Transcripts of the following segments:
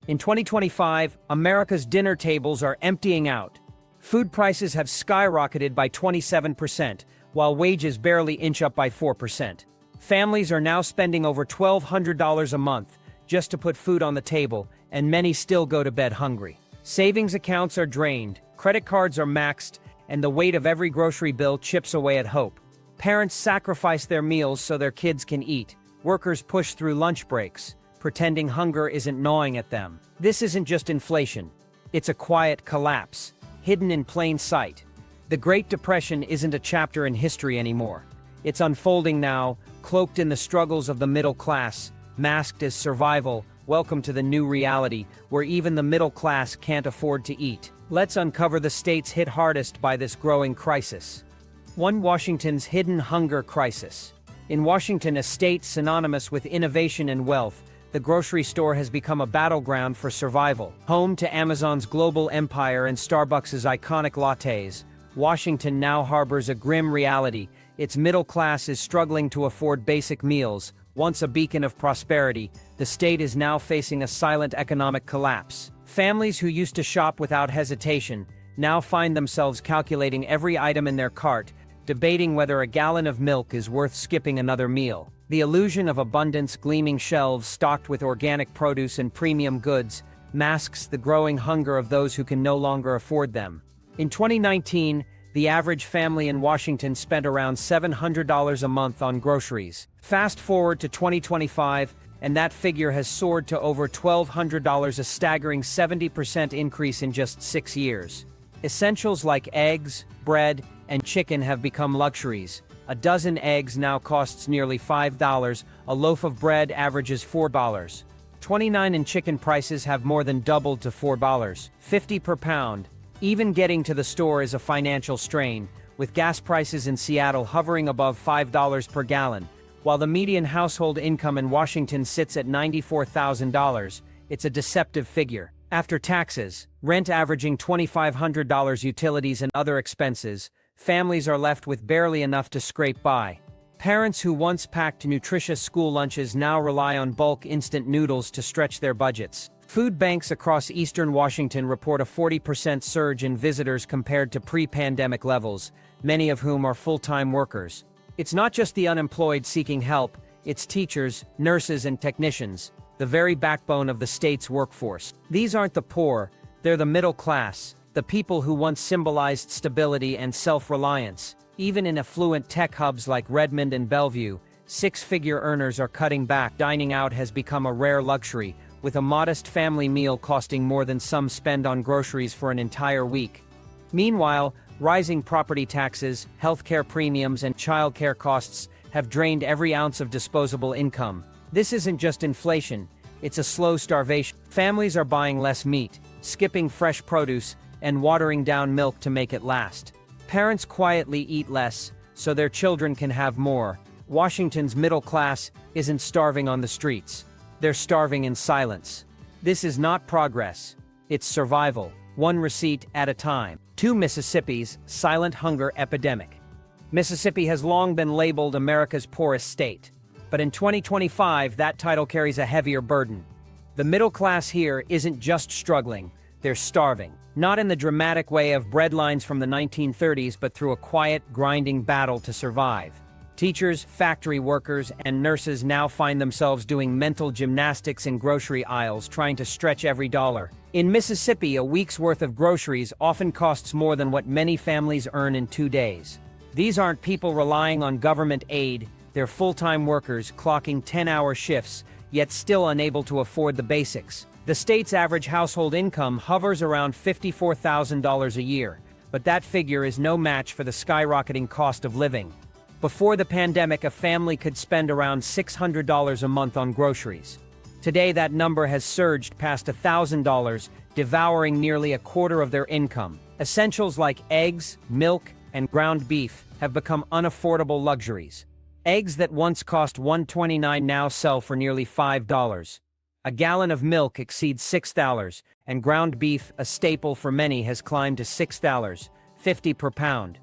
In 2025, America's dinner tables are emptying out. Food prices have skyrocketed by 27%, while wages barely inch up by 4%. Families are now spending over $1,200 a month just to put food on the table, and many still go to bed hungry. Savings accounts are drained, credit cards are maxed, and the weight of every grocery bill chips away at hope. Parents sacrifice their meals so their kids can eat. Workers push through lunch breaks, pretending hunger isn't gnawing at them. This isn't just inflation. It's a quiet collapse, hidden in plain sight. The Great Depression isn't a chapter in history anymore. It's unfolding now, cloaked in the struggles of the middle class, masked as survival. Welcome to the new reality, where even the middle class can't afford to eat. Let's uncover the states hit hardest by this growing crisis. 1. Washington's hidden hunger crisis. In Washington, a state synonymous with innovation and wealth, the grocery store has become a battleground for survival. Home to Amazon's global empire and Starbucks' iconic lattes, Washington now harbors a grim reality. Its middle class is struggling to afford basic meals. Once a beacon of prosperity, the state is now facing a silent economic collapse. Families who used to shop without hesitation now find themselves calculating every item in their cart, debating whether a gallon of milk is worth skipping another meal. The illusion of abundance, gleaming shelves stocked with organic produce and premium goods, masks the growing hunger of those who can no longer afford them. In 2019, the average family in Washington spent around $700 a month on groceries. Fast forward to 2025, and that figure has soared to over $1,200, a staggering 70% increase in just 6 years. Essentials like eggs, bread, and chicken have become luxuries. A dozen eggs now costs nearly $5, a loaf of bread averages $4. 29 and chicken prices have more than doubled to $4.50 per pound. Even getting to the store is a financial strain, with gas prices in Seattle hovering above $5 per gallon. While the median household income in Washington sits at $94,000, it's a deceptive figure. After taxes, rent averaging $2,500, utilities and other expenses, families are left with barely enough to scrape by. Parents who once packed nutritious school lunches now rely on bulk instant noodles to stretch their budgets. Food banks across eastern Washington report a 40% surge in visitors compared to pre-pandemic levels, many of whom are full-time workers. It's not just the unemployed seeking help, it's teachers, nurses, and technicians, the very backbone of the state's workforce. These aren't the poor, they're the middle class, the people who once symbolized stability and self-reliance. Even in affluent tech hubs like Redmond and Bellevue, six-figure earners are cutting back. Dining out has become a rare luxury, with a modest family meal costing more than some spend on groceries for an entire week. Meanwhile, rising property taxes, healthcare premiums, and childcare costs have drained every ounce of disposable income. This isn't just inflation, it's a slow starvation. Families are buying less meat, skipping fresh produce, and watering down milk to make it last. Parents quietly eat less, so their children can have more. Washington's middle class isn't starving on the streets. They're starving in silence. This is not progress, it's survival, one receipt at a time. 2. Mississippi's silent hunger epidemic. Mississippi has long been labeled America's poorest state. But in 2025, that title carries a heavier burden. The middle class here isn't just struggling, they're starving. Not in the dramatic way of breadlines from the 1930s, but through a quiet, grinding battle to survive. Teachers, factory workers, and nurses now find themselves doing mental gymnastics in grocery aisles, trying to stretch every dollar. In Mississippi, a week's worth of groceries often costs more than what many families earn in 2 days. These aren't people relying on government aid, they're full-time workers clocking 10-hour shifts, yet still unable to afford the basics. The state's average household income hovers around $54,000 a year, but that figure is no match for the skyrocketing cost of living. Before the pandemic, a family could spend around $600 a month on groceries. Today, that number has surged past $1,000, devouring nearly a quarter of their income. Essentials like eggs, milk, and ground beef have become unaffordable luxuries. Eggs that once cost $1.29 now sell for nearly $5. A gallon of milk exceeds $6, and ground beef, a staple for many, has climbed to $6.50 per pound.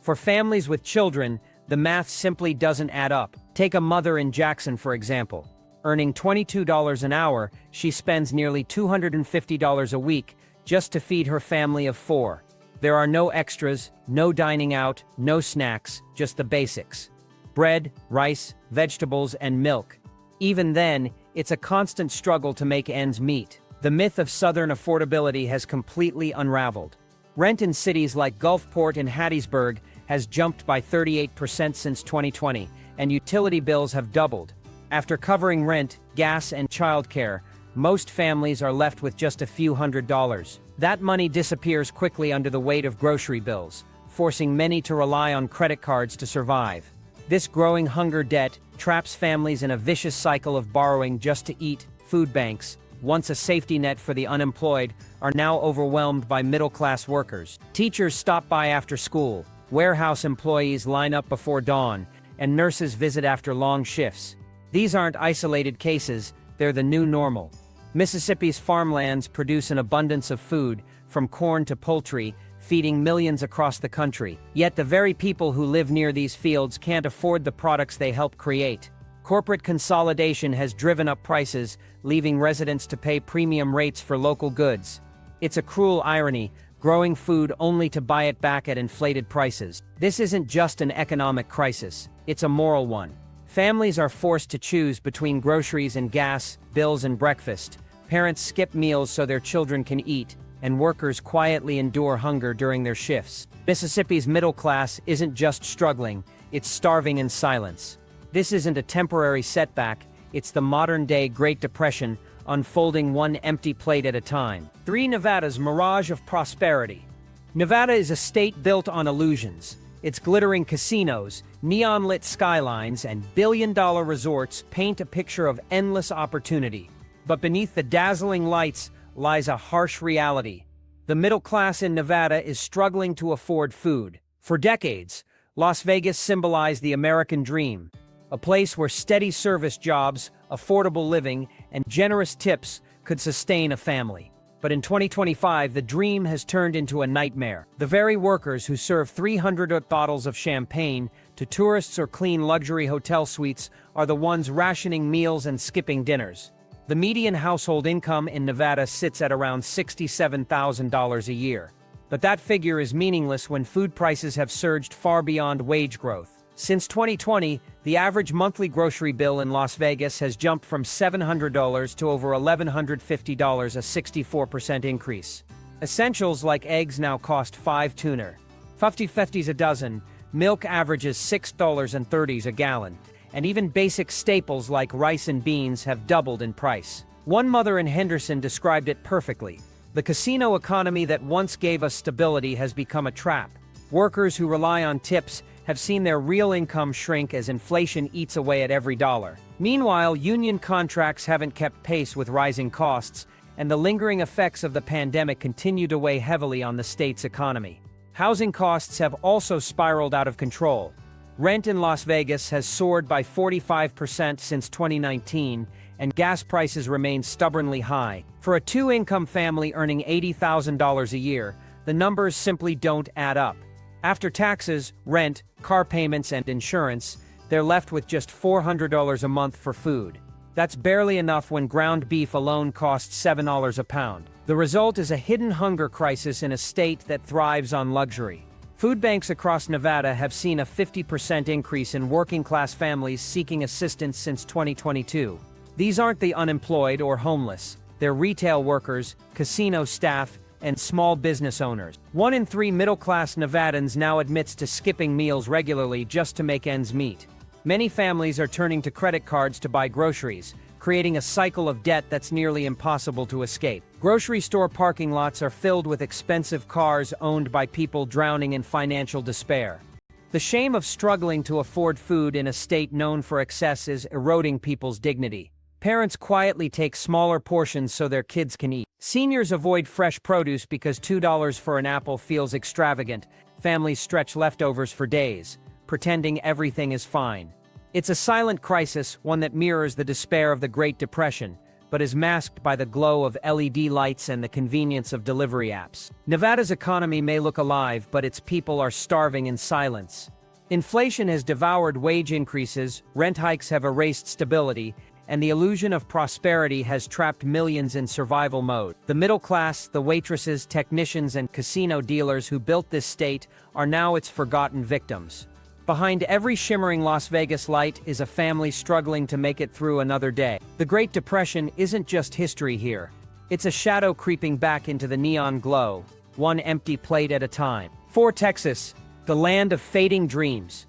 For families with children, the math simply doesn't add up. Take a mother in Jackson, for example. Earning $22 an hour, she spends nearly $250 a week just to feed her family of 4. There are no extras, no dining out, no snacks, just the basics. Bread, rice, vegetables, and milk. Even then, it's a constant struggle to make ends meet. The myth of Southern affordability has completely unraveled. Rent in cities like Gulfport and Hattiesburg has jumped by 38% since 2020, and utility bills have doubled. After covering rent, gas, and childcare, most families are left with just a few $100s. That money disappears quickly under the weight of grocery bills, forcing many to rely on credit cards to survive. This growing hunger debt traps families in a vicious cycle of borrowing just to eat. Food banks, once a safety net for the unemployed, are now overwhelmed by middle-class workers. Teachers stop by after school, warehouse employees line up before dawn, and nurses visit after long shifts. These aren't isolated cases, they're the new normal. Mississippi's farmlands produce an abundance of food, from corn to poultry, feeding millions across the country. Yet the very people who live near these fields can't afford the products they help create. Corporate consolidation has driven up prices, leaving residents to pay premium rates for local goods. It's a cruel irony, growing food only to buy it back at inflated prices. This isn't just an economic crisis, it's a moral one. Families are forced to choose between groceries and gas, bills and breakfast. Parents skip meals so their children can eat, and workers quietly endure hunger during their shifts. Mississippi's middle class isn't just struggling, it's starving in silence. This isn't a temporary setback, it's the modern-day Great Depression, unfolding one empty plate at a time. 3. Nevada's mirage of prosperity. Nevada is a state built on illusions. Its glittering casinos, neon-lit skylines, and billion-dollar resorts paint a picture of endless opportunity. But beneath the dazzling lights lies a harsh reality. The middle class in Nevada is struggling to afford food. For decades, Las Vegas symbolized the American dream, a place where steady service jobs, affordable living, and generous tips could sustain a family. But in 2025, the dream has turned into a nightmare. The very workers who serve 300 bottles of champagne to tourists or clean luxury hotel suites are the ones rationing meals and skipping dinners. The median household income in Nevada sits at around $67,000 a year. But that figure is meaningless when food prices have surged far beyond wage growth. Since 2020, the average monthly grocery bill in Las Vegas has jumped from $700 to over $1,150, a 64% increase. Essentials like eggs now cost $5.50 a dozen, milk averages $6.30 a gallon, and even basic staples like rice and beans have doubled in price. One mother in Henderson described it perfectly. The casino economy that once gave us stability has become a trap. Workers who rely on tips have seen their real income shrink as inflation eats away at every dollar. Meanwhile, union contracts haven't kept pace with rising costs, and the lingering effects of the pandemic continue to weigh heavily on the state's economy. Housing costs have also spiraled out of control. Rent in Las Vegas has soared by 45% since 2019, and gas prices remain stubbornly high. For a two-income family earning $80,000 a year, the numbers simply don't add up. After taxes, rent, car payments, and insurance, they're left with just $400 a month for food. That's barely enough when ground beef alone costs $7 a pound. The result is a hidden hunger crisis in a state that thrives on luxury. Food banks across Nevada have seen a 50% increase in working-class families seeking assistance since 2022. These aren't the unemployed or homeless. They're retail workers, casino staff, and small business owners. 1 in 3 middle-class Nevadans now admits to skipping meals regularly just to make ends meet. Many families are turning to credit cards to buy groceries, creating a cycle of debt that's nearly impossible to escape. Grocery store parking lots are filled with expensive cars owned by people drowning in financial despair. The shame of struggling to afford food in a state known for excess is eroding people's dignity. Parents quietly take smaller portions so their kids can eat. Seniors avoid fresh produce because $2 for an apple feels extravagant. Families stretch leftovers for days, pretending everything is fine. It's a silent crisis, one that mirrors the despair of the Great Depression, but is masked by the glow of LED lights and the convenience of delivery apps. Nevada's economy may look alive, but its people are starving in silence. Inflation has devoured wage increases, rent hikes have erased stability, and the illusion of prosperity has trapped millions in survival mode. The middle class, the waitresses, technicians, and casino dealers who built this state are now its forgotten victims. Behind every shimmering Las Vegas light is a family struggling to make it through another day. The Great Depression isn't just history here. It's a shadow creeping back into the neon glow, one empty plate at a time. For Texas, the land of fading dreams.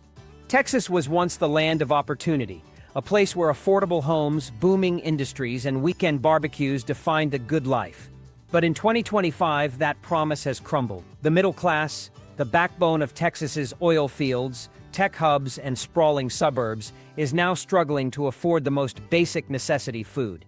Texas was once the land of opportunity, a place where affordable homes, booming industries, and weekend barbecues defined the good life. But in 2025, that promise has crumbled. The middle class, the backbone of Texas's oil fields, tech hubs, and sprawling suburbs, is now struggling to afford the most basic necessity: food.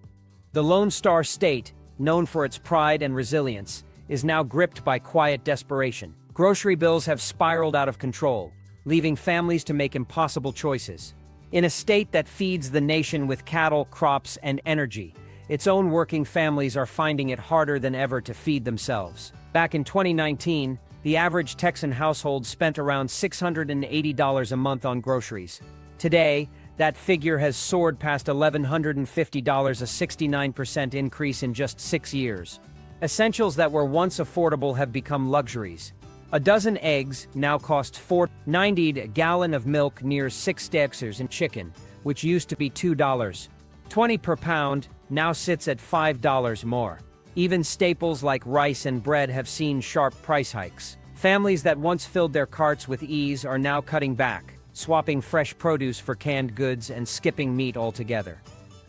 The Lone Star State, known for its pride and resilience, is now gripped by quiet desperation. Grocery bills have spiraled out of control, leaving families to make impossible choices. In a state that feeds the nation with cattle, crops, and energy, its own working families are finding it harder than ever to feed themselves. Back in 2019, the average Texan household spent around $680 a month on groceries. Today, that figure has soared past $1,150, a 69% increase in just 6 years. Essentials that were once affordable have become luxuries. A dozen eggs now cost $4.90, a gallon of milk near $6, and chicken, which used to be $2.20 per pound, now sits at $5 more. Even staples like rice and bread have seen sharp price hikes. Families that once filled their carts with ease are now cutting back, swapping fresh produce for canned goods and skipping meat altogether.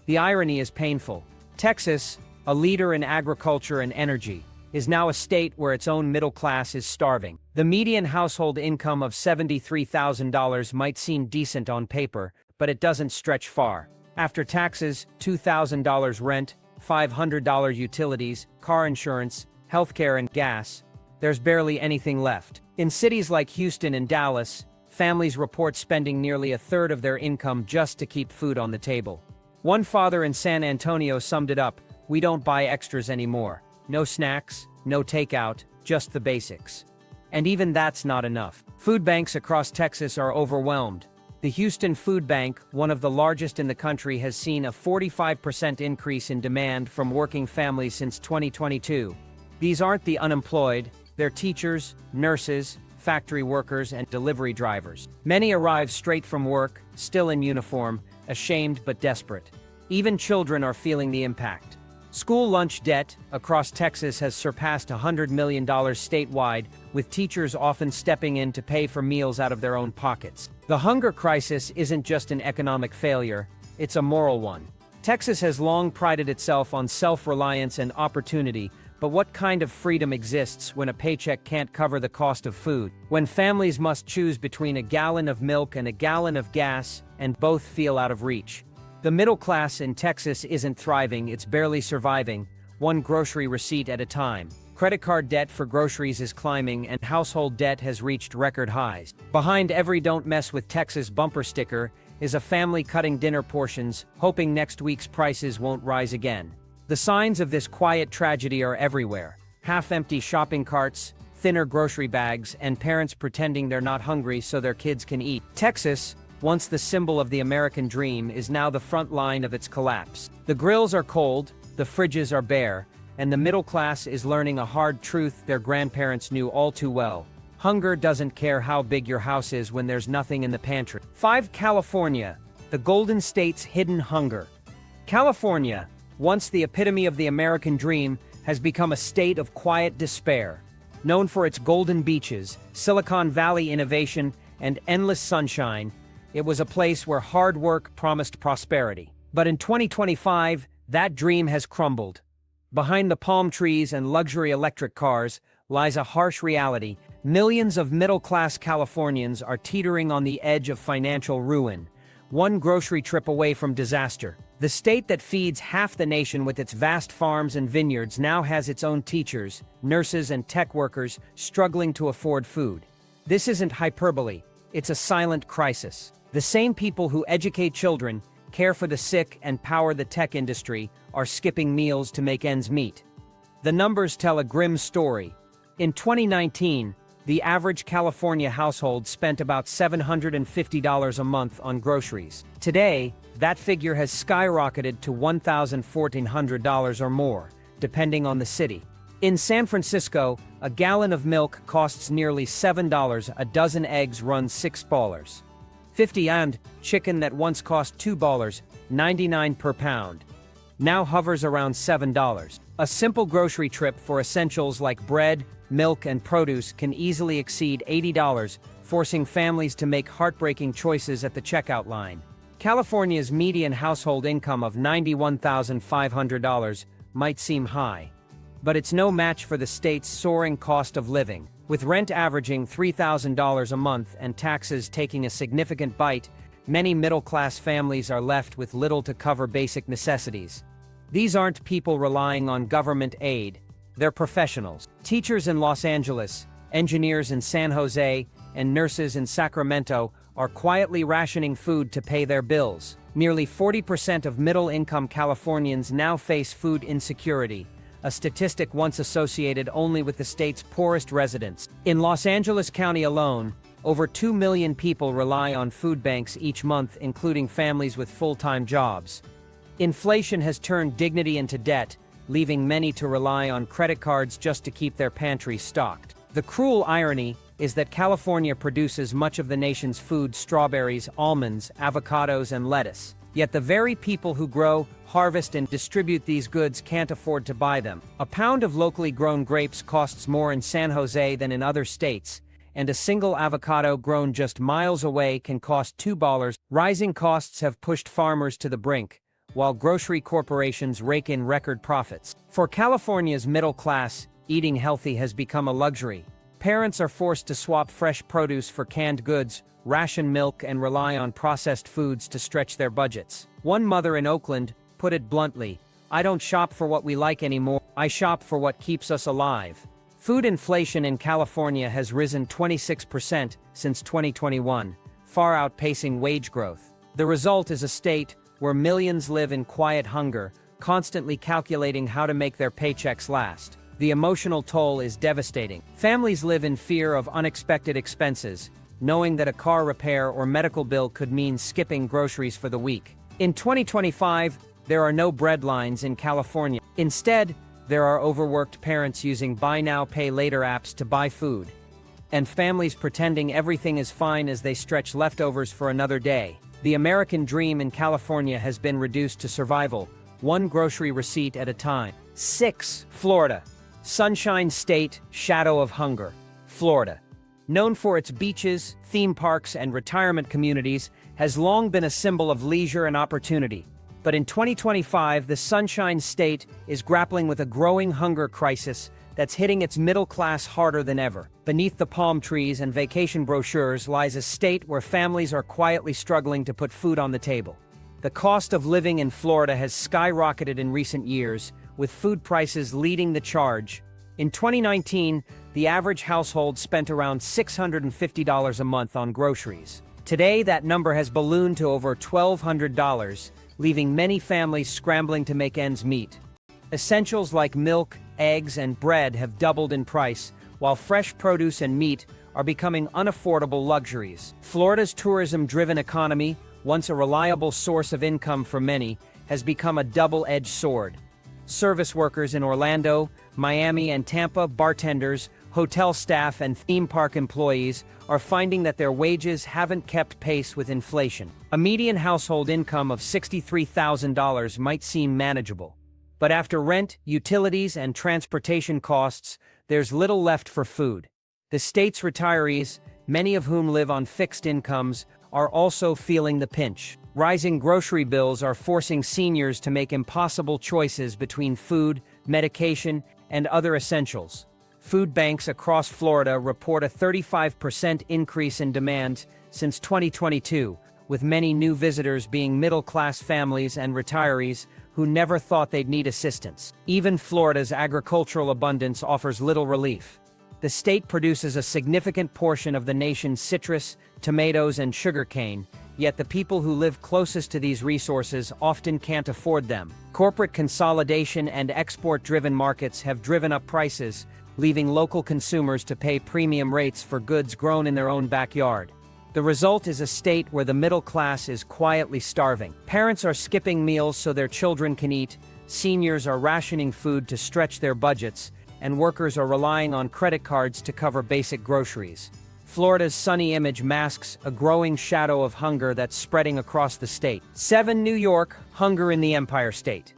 The irony is painful. Texas, a leader in agriculture and energy, is now a state where its own middle class is starving. The median household income of $73,000 might seem decent on paper, but it doesn't stretch far. After taxes, $2,000 rent, $500 utilities, car insurance, healthcare, and gas, there's barely anything left. In cities like Houston and Dallas, families report spending nearly a third of their income just to keep food on the table. One father in San Antonio summed it up: "We don't buy extras anymore. No snacks, no takeout, just the basics." And even that's not enough. Food banks across Texas are overwhelmed. The Houston Food Bank, one of the largest in the country, has seen a 45% increase in demand from working families since 2022. These aren't the unemployed, they're teachers, nurses, factory workers, and delivery drivers. Many arrive straight from work, still in uniform, ashamed but desperate. Even children are feeling the impact. School lunch debt across Texas has surpassed $100 million statewide, with teachers often stepping in to pay for meals out of their own pockets. The hunger crisis isn't just an economic failure, it's a moral one. Texas has long prided itself on self-reliance and opportunity, but what kind of freedom exists when a paycheck can't cover the cost of food? When families must choose between a gallon of milk and a gallon of gas, and both feel out of reach? The middle class in Texas isn't thriving, it's barely surviving, one grocery receipt at a time. Credit card debt for groceries is climbing, and household debt has reached record highs. Behind every "Don't Mess with Texas" bumper sticker is a family cutting dinner portions, hoping next week's prices won't rise again. The signs of this quiet tragedy are everywhere: half-empty shopping carts, thinner grocery bags, and parents pretending they're not hungry so their kids can eat. Texas, once the symbol of the American dream, is now the front line of its collapse. The grills are cold, the fridges are bare, and the middle class is learning a hard truth their grandparents knew all too well: hunger doesn't care how big your house is when there's nothing in the pantry. 5. California, the Golden State's hidden hunger. California, once the epitome of the American dream, has become a state of quiet despair. Known for its golden beaches, Silicon Valley innovation, and endless sunshine, it was a place where hard work promised prosperity. But in 2025, that dream has crumbled. Behind the palm trees and luxury electric cars lies a harsh reality: millions of middle-class Californians are teetering on the edge of financial ruin, one grocery trip away from disaster. The state that feeds half the nation with its vast farms and vineyards now has its own teachers, nurses, and tech workers struggling to afford food. This isn't hyperbole, it's a silent crisis. The same people who educate children, care for the sick, and power the tech industry are skipping meals to make ends meet. The numbers tell a grim story. In 2019, the average California household spent about $750 a month on groceries. Today, That figure has skyrocketed to $1,400 or more, depending on the city. In San Francisco, a gallon of milk costs nearly $7, a dozen eggs run $6. 50 and chicken that once cost $2.99 per pound now hovers around $7. A simple grocery trip for essentials like bread, milk, and produce can easily exceed $80, forcing families to make heartbreaking choices at the checkout line. California's median household income of $91,500 might seem high, but it's no match for the state's soaring cost of living. With rent averaging $3,000 a month and taxes taking a significant bite, many middle-class families are left with little to cover basic necessities. These aren't people relying on government aid, they're professionals. Teachers in Los Angeles, engineers in San Jose, and nurses in Sacramento are quietly rationing food to pay their bills. Nearly 40% of middle-income Californians now face food insecurity, a statistic once associated only with the state's poorest residents. In Los Angeles County alone, over 2 million people rely on food banks each month, including families with full-time jobs. Inflation has turned dignity into debt, leaving many to rely on credit cards just to keep their pantries stocked. The cruel irony is that California produces much of the nation's food: strawberries, almonds, avocados, and lettuce. Yet the very people who grow, harvest, and distribute these goods can't afford to buy them. A pound of locally grown grapes costs more in San Jose than in other states, and a single avocado grown just miles away can cost $2. Rising costs have pushed farmers to the brink, while grocery corporations rake in record profits. For California's middle class, eating healthy has become a luxury. Parents are forced to swap fresh produce for canned goods, ration milk, and rely on processed foods to stretch their budgets. One mother in Oakland put it bluntly, "I don't shop for what we like anymore, I shop for what keeps us alive." Food inflation in California has risen 26% since 2021, far outpacing wage growth. The result is a state where millions live in quiet hunger, constantly calculating how to make their paychecks last. The emotional toll is devastating. Families live in fear of unexpected expenses, knowing that a car repair or medical bill could mean skipping groceries for the week. In 2025, there are no breadlines in California. Instead, there are overworked parents using buy now, pay later apps to buy food, and families pretending everything is fine as they stretch leftovers for another day. The American dream in California has been reduced to survival, one grocery receipt at a time. 6. Florida. Sunshine State, shadow of hunger. Florida, known for its beaches, theme parks, and retirement communities, has long been a symbol of leisure and opportunity. But in 2025, the Sunshine State is grappling with a growing hunger crisis that's hitting its middle class harder than ever. Beneath the palm trees and vacation brochures lies a state where families are quietly struggling to put food on the table. The cost of living in Florida has skyrocketed in recent years, with food prices leading the charge. In 2019, the average household spent around $650 a month on groceries. Today, that number has ballooned to over $1,200, leaving many families scrambling to make ends meet. Essentials like milk, eggs, and bread have doubled in price, while fresh produce and meat are becoming unaffordable luxuries. Florida's tourism-driven economy, once a reliable source of income for many, has become a double-edged sword. Service workers in Orlando, Miami, and Tampa, bartenders, hotel staff, and theme park employees are finding that their wages haven't kept pace with inflation. A median household income of $63,000 might seem manageable, but after rent, utilities, and transportation costs, there's little left for food. The state's retirees, many of whom live on fixed incomes, are also feeling the pinch. Rising grocery bills are forcing seniors to make impossible choices between food, medication, and other essentials. Food banks across Florida report a 35% increase in demand since 2022, with many new visitors being middle-class families and retirees who never thought they'd need assistance. Even Florida's agricultural abundance offers little relief. The state produces a significant portion of the nation's citrus, tomatoes, and sugarcane, yet the people who live closest to these resources often can't afford them. Corporate consolidation and export-driven markets have driven up prices, leaving local consumers to pay premium rates for goods grown in their own backyard. The result is a state where the middle class is quietly starving. Parents are skipping meals so their children can eat, seniors are rationing food to stretch their budgets, and workers are relying on credit cards to cover basic groceries. Florida's sunny image masks a growing shadow of hunger that's spreading across the state. 7. New York, hunger in the Empire State.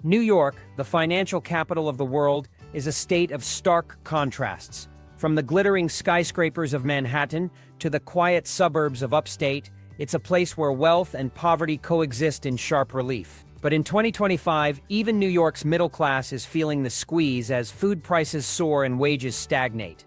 New York, the financial capital of the world, is a state of stark contrasts. From the glittering skyscrapers of Manhattan to the quiet suburbs of upstate, it's a place where wealth and poverty coexist in sharp relief. But in 2025, even New York's middle class is feeling the squeeze as food prices soar and wages stagnate.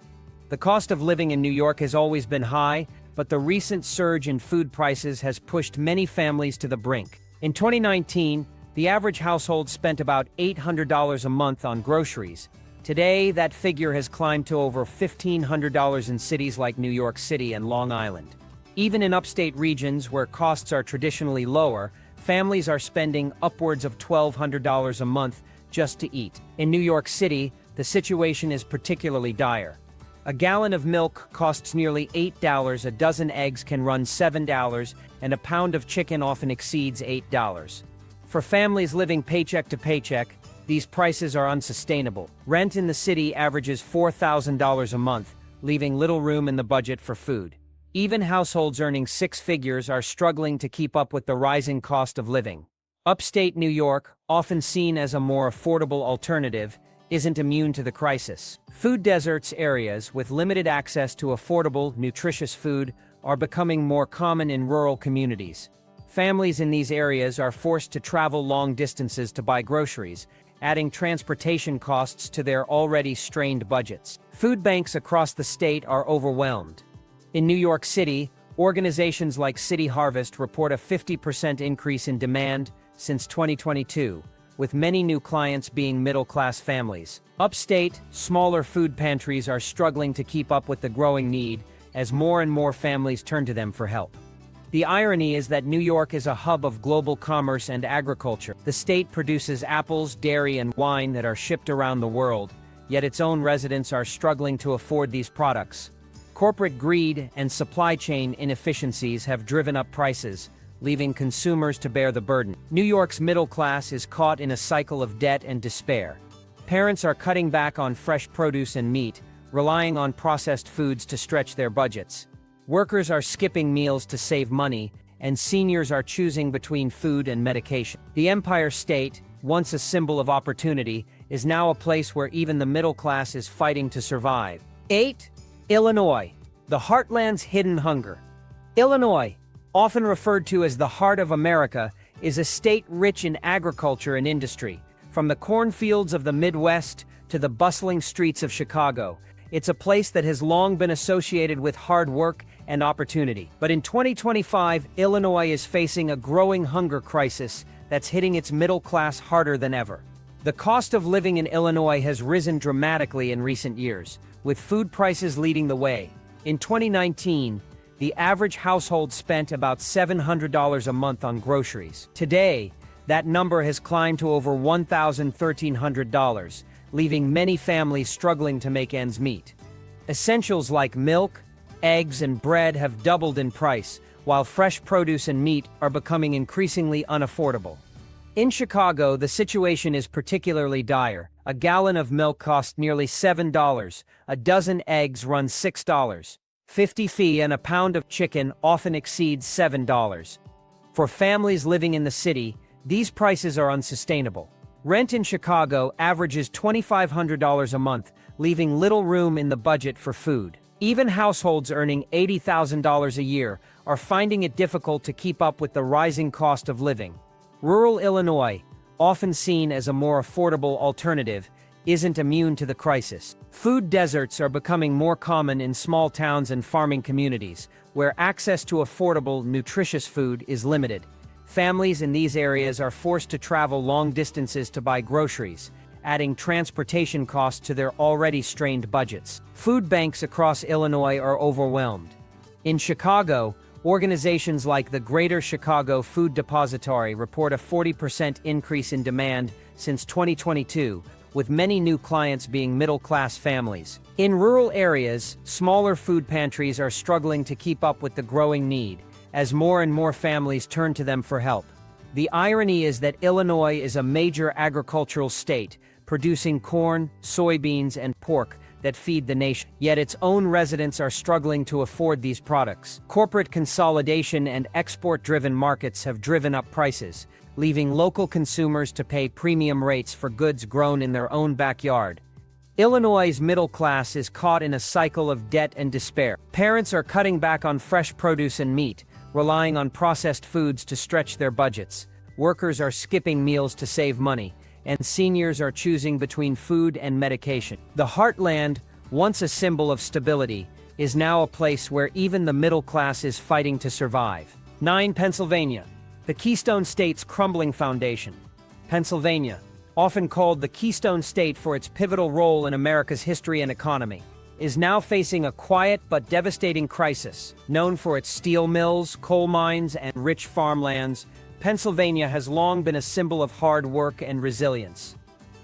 The cost of living in New York has always been high, but the recent surge in food prices has pushed many families to the brink. In 2019, the average household spent about $800 a month on groceries. Today, that figure has climbed to over $1,500 in cities like New York City and Long Island. Even in upstate regions where costs are traditionally lower, families are spending upwards of $1,200 a month just to eat. In New York City, the situation is particularly dire. A gallon of milk costs nearly $8, a dozen eggs can run $7, and a pound of chicken often exceeds $8. For families living paycheck to paycheck, these prices are unsustainable. Rent in the city averages $4,000 a month, leaving little room in the budget for food. Even households earning six figures are struggling to keep up with the rising cost of living. Upstate New York, often seen as a more affordable alternative, isn't immune to the crisis. Food deserts areas with limited access to affordable, nutritious food are becoming more common in rural communities. Families in these areas are forced to travel long distances to buy groceries, adding transportation costs to their already strained budgets. Food banks across the state are overwhelmed. In New York City, organizations like City Harvest report a 50% increase in demand since 2022, with many new clients being middle-class families. Upstate, smaller food pantries are struggling to keep up with the growing need as more and more families turn to them for help. The irony is that New York is a hub of global commerce and agriculture. The state produces apples, dairy, and wine that are shipped around the world, yet its own residents are struggling to afford these products. Corporate greed and supply chain inefficiencies have driven up prices, leaving consumers to bear the burden. New York's middle class is caught in a cycle of debt and despair. Parents are cutting back on fresh produce and meat, relying on processed foods to stretch their budgets. Workers are skipping meals to save money, and seniors are choosing between food and medication. The Empire State, once a symbol of opportunity, is now a place where even the middle class is fighting to survive. 8. Illinois, the heartland's hidden hunger. Illinois, often referred to as the heart of America, is a state rich in agriculture and industry. From the cornfields of the Midwest to the bustling streets of Chicago, it's a place that has long been associated with hard work and opportunity. But in 2025, Illinois is facing a growing hunger crisis that's hitting its middle class harder than ever. The cost of living in Illinois has risen dramatically in recent years, with food prices leading the way. In 2019, the average household spent about $700 a month on groceries. Today, that number has climbed to over $1,300, leaving many families struggling to make ends meet. Essentials like milk, eggs, and bread have doubled in price, while fresh produce and meat are becoming increasingly unaffordable. In Chicago, the situation is particularly dire. A gallon of milk costs nearly $7, a dozen eggs run $6.50, and a pound of chicken often exceeds $7. For families living in the city, these prices are unsustainable. Rent in Chicago averages $2,500 a month, leaving little room in the budget for food. Even households earning $80,000 a year are finding it difficult to keep up with the rising cost of living. Rural Illinois, often seen as a more affordable alternative, isn't immune to the crisis. Food deserts are becoming more common in small towns and farming communities, where access to affordable, nutritious food is limited. Families in these areas are forced to travel long distances to buy groceries, adding transportation costs to their already strained budgets. Food banks across Illinois are overwhelmed. In Chicago, organizations like the Greater Chicago Food Depository report a 40% increase in demand since 2022, with many new clients being middle-class families. In rural areas, smaller food pantries are struggling to keep up with the growing need, as more and more families turn to them for help. The irony is that Illinois is a major agricultural state, producing corn, soybeans, and pork that feed the nation. Yet its own residents are struggling to afford these products. Corporate consolidation and export-driven markets have driven up prices, leaving local consumers to pay premium rates for goods grown in their own backyard. Illinois' middle class is caught in a cycle of debt and despair. Parents are cutting back on fresh produce and meat, relying on processed foods to stretch their budgets. Workers are skipping meals to save money, and seniors are choosing between food and medication. The heartland, once a symbol of stability, is now a place where even the middle class is fighting to survive. 9. Pennsylvania, the Keystone State's crumbling foundation. Pennsylvania, often called the Keystone State for its pivotal role in America's history and economy, is now facing a quiet but devastating crisis. Known for its steel mills, coal mines, and rich farmlands, Pennsylvania has long been a symbol of hard work and resilience.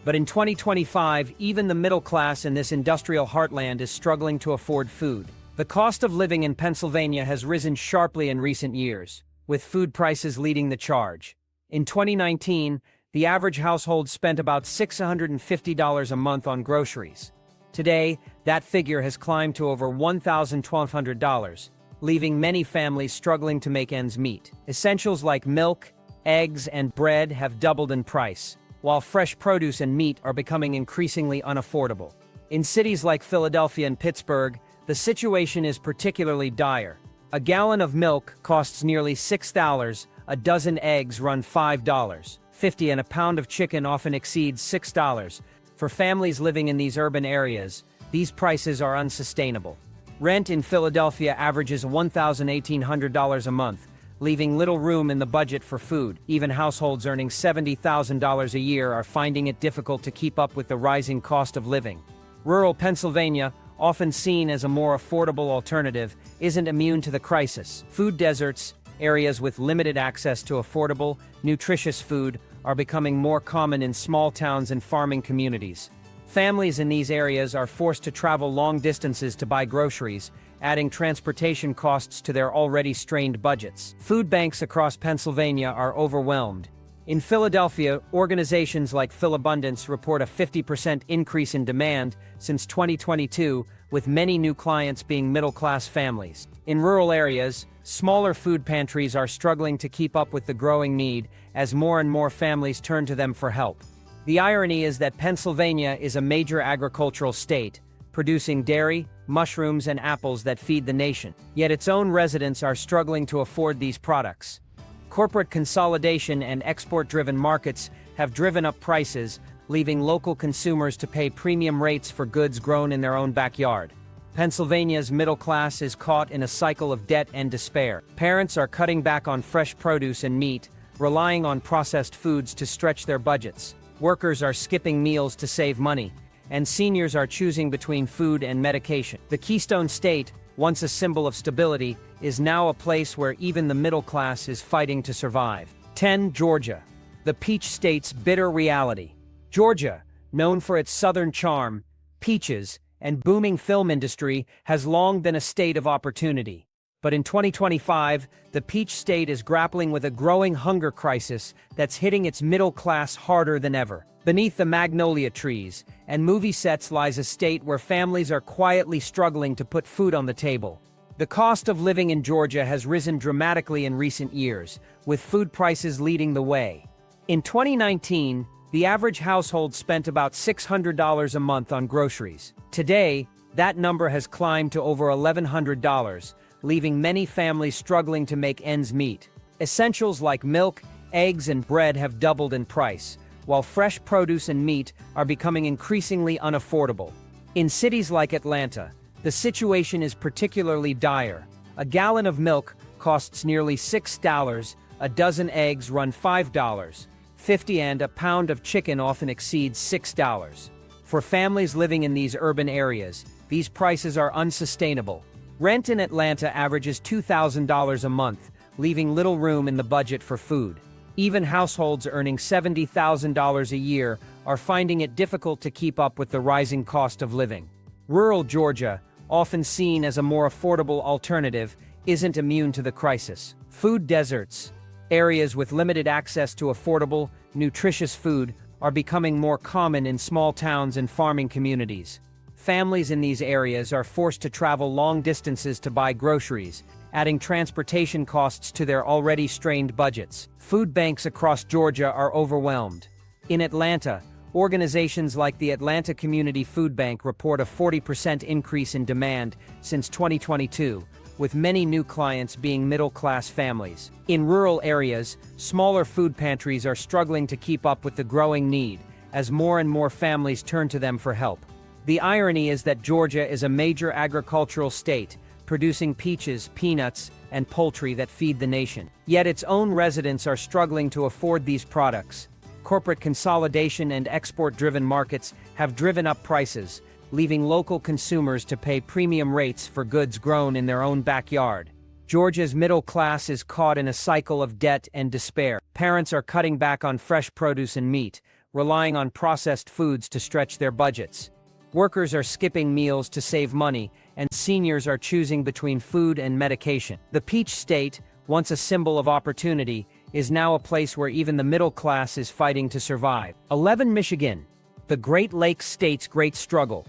But in 2025, even the middle class in this industrial heartland is struggling to afford food. The cost of living in Pennsylvania has risen sharply in recent years, with food prices leading the charge. In 2019, the average household spent about $650 a month on groceries. Today, that figure has climbed to over $1,200, leaving many families struggling to make ends meet. Essentials like milk, eggs, and bread have doubled in price, while fresh produce and meat are becoming increasingly unaffordable. In cities like Philadelphia and Pittsburgh, the situation is particularly dire. A gallon of milk costs nearly $6, a dozen eggs run $5.50, and a pound of chicken often exceeds $6. For families living in these urban areas, these prices are unsustainable. Rent in Philadelphia averages $1,800 a month, leaving little room in the budget for food. Even households earning $70,000 a year are finding it difficult to keep up with the rising cost of living. Rural Pennsylvania, often seen as a more affordable alternative, isn't immune to the crisis. Food deserts, areas with limited access to affordable, nutritious food, are becoming more common in small towns and farming communities. Families in these areas are forced to travel long distances to buy groceries, adding transportation costs to their already strained budgets. Food banks across Pennsylvania are overwhelmed. In Philadelphia, organizations like PhilAbundance report a 50% increase in demand since 2022, with many new clients being middle-class families. In rural areas, smaller food pantries are struggling to keep up with the growing need as more and more families turn to them for help. The irony is that Pennsylvania is a major agricultural state, producing dairy, mushrooms, and apples that feed the nation. Yet its own residents are struggling to afford these products. Corporate consolidation and export-driven markets have driven up prices, leaving local consumers to pay premium rates for goods grown in their own backyard. Pennsylvania's middle class is caught in a cycle of debt and despair. Parents are cutting back on fresh produce and meat, relying on processed foods to stretch their budgets. Workers are skipping meals to save money, and seniors are choosing between food and medication. The Keystone State, once a symbol of stability, is now a place where even the middle class is fighting to survive. 10. Georgia, the Peach State's bitter reality. Georgia, known for its southern charm, peaches, and booming film industry, has long been a state of opportunity. But in 2025, the Peach State is grappling with a growing hunger crisis that's hitting its middle class harder than ever. Beneath the magnolia trees and movie sets lies a state where families are quietly struggling to put food on the table. The cost of living in Georgia has risen dramatically in recent years, with food prices leading the way. In 2019, the average household spent about $600 a month on groceries. Today, that number has climbed to over $1,100, leaving many families struggling to make ends meet. Essentials like milk, eggs, and bread have doubled in price, while fresh produce and meat are becoming increasingly unaffordable. In cities like Atlanta, the situation is particularly dire. A gallon of milk costs nearly $6, a dozen eggs run $5.50, and a pound of chicken often exceeds $6. For families living in these urban areas, these prices are unsustainable. Rent in Atlanta averages $2,000 a month, leaving little room in the budget for food. Even households earning $70,000 a year are finding it difficult to keep up with the rising cost of living. Rural Georgia, often seen as a more affordable alternative, isn't immune to the crisis. Food deserts, areas with limited access to affordable, nutritious food, are becoming more common in small towns and farming communities. Families in these areas are forced to travel long distances to buy groceries, adding transportation costs to their already strained budgets. Food banks across Georgia are overwhelmed. In Atlanta, organizations like the Atlanta Community Food Bank report a 40% increase in demand since 2022, with many new clients being middle-class families. In rural areas, smaller food pantries are struggling to keep up with the growing need, as more and more families turn to them for help. The irony is that Georgia is a major agricultural state, producing peaches, peanuts, and poultry that feed the nation. Yet its own residents are struggling to afford these products. Corporate consolidation and export-driven markets have driven up prices, leaving local consumers to pay premium rates for goods grown in their own backyard. Georgia's middle class is caught in a cycle of debt and despair. Parents are cutting back on fresh produce and meat, relying on processed foods to stretch their budgets. Workers are skipping meals to save money, and seniors are choosing between food and medication. The Peach State, once a symbol of opportunity, is now a place where even the middle class is fighting to survive. 11. Michigan, the Great Lakes state's great struggle.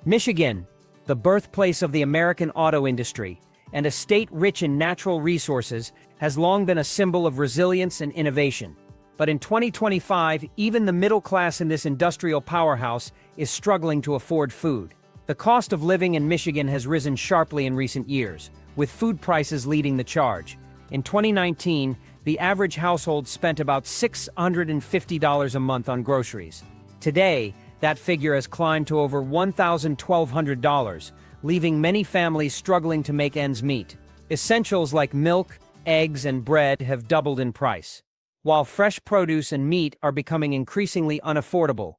Michigan, the birthplace of the American auto industry, and a state rich in natural resources, has long been a symbol of resilience and innovation. But in 2025, even the middle class in this industrial powerhouse is struggling to afford food. The cost of living in Michigan has risen sharply in recent years, with food prices leading the charge. In 2019, the average household spent about $650 a month on groceries. Today, that figure has climbed to over $1,200, leaving many families struggling to make ends meet. Essentials like milk, eggs, and bread have doubled in price, while fresh produce and meat are becoming increasingly unaffordable.